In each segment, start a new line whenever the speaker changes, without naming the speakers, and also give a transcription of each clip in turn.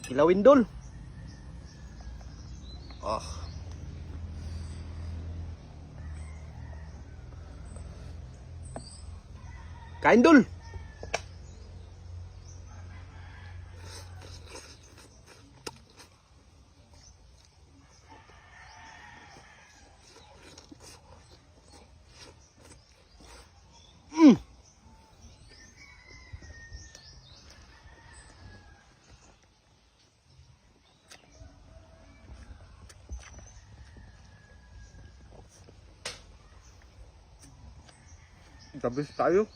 Kilawin dol. Ah. Kain dol. Tabis tayo.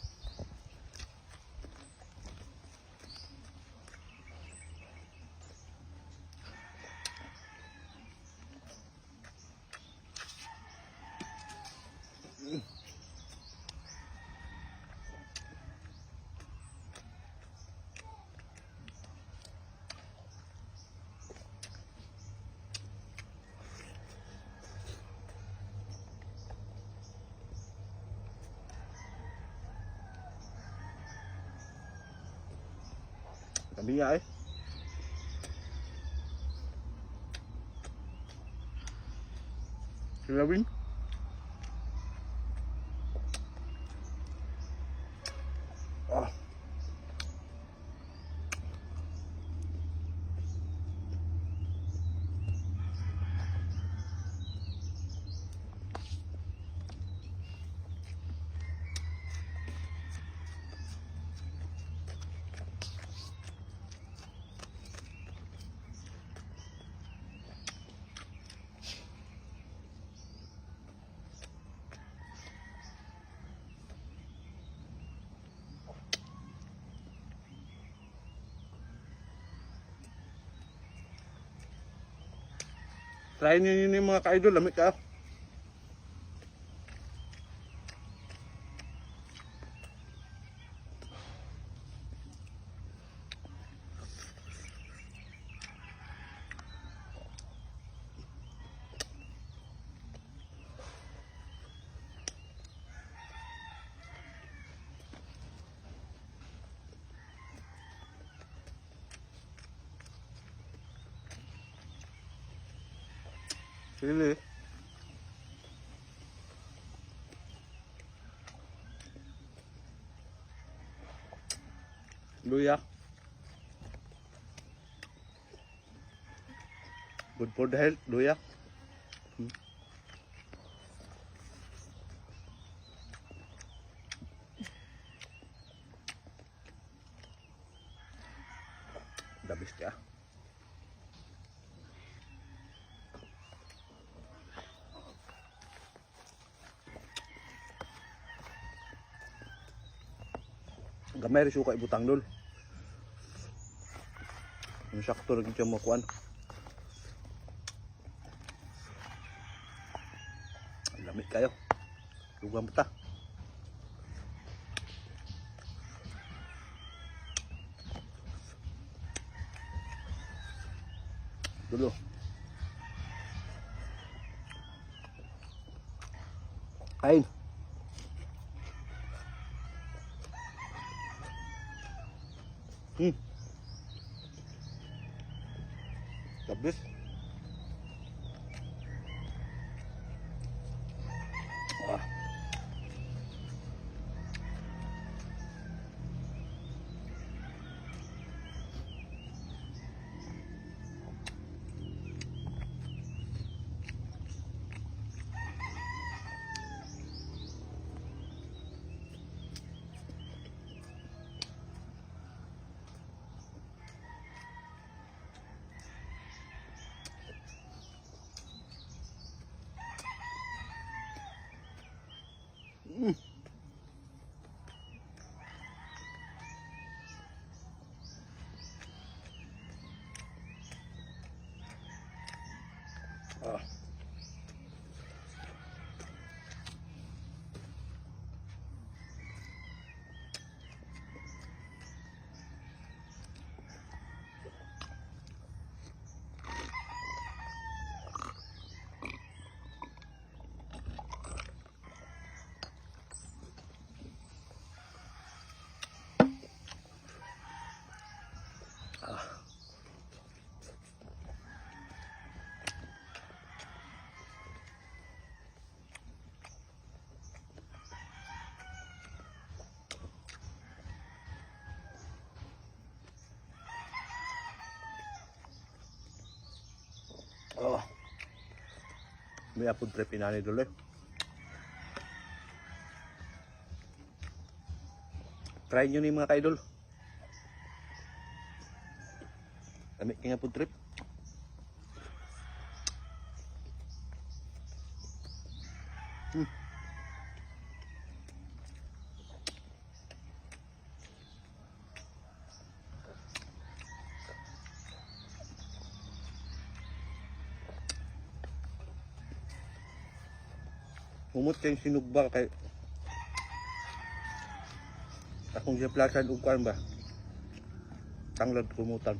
Tabi nga eh. Kilawin. Ah. Try nyo yun yung mga ka-idol, lamig ka. Sili. Luya. Good for the health, luya. Dabis ka. Gamay rin suka ibutang dol. Yung sakto rin siya makuan. Lamig kayo. Lugang mata. Dulu. Kain. Tabis. Ah. Ah. May apod trip inani dulu eh. Try nyo ni mga ka-idol. Kami kaya apod trip. Umot kayong sinugba kay akong giplasan og kuan ba tanglad kumutan.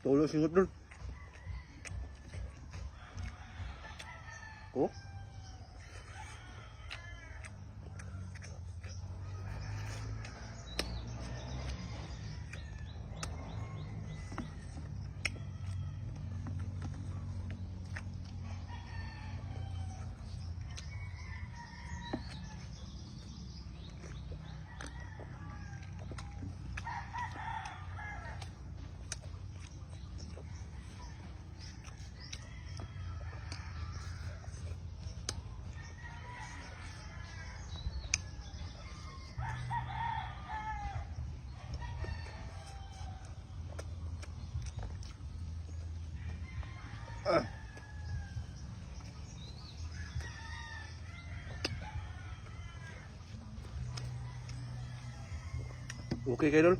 Tulo singot dun. Oh. Okay kayo dol.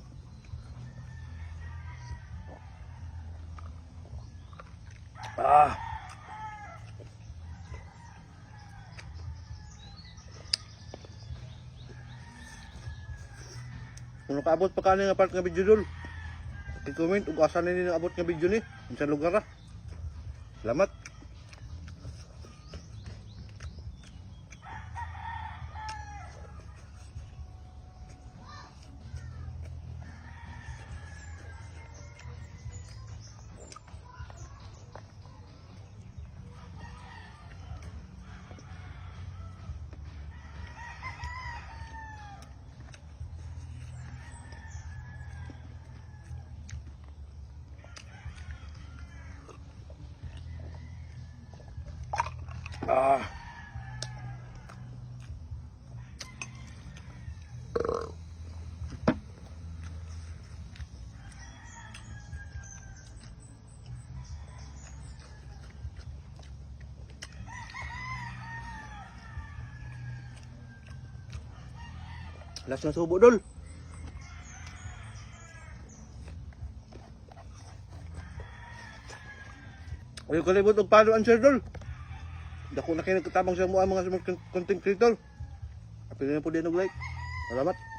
Kung nakaabot pa ka nga part nga video dol, i-comment ug asa na abot nga video ni, unsa lugar ra. Salamat. Last na subo dol. Ay kalibot og follow and share dol. Dako na kayo nagkatabang sa mga content creator. Apil na po din og like. Salamat.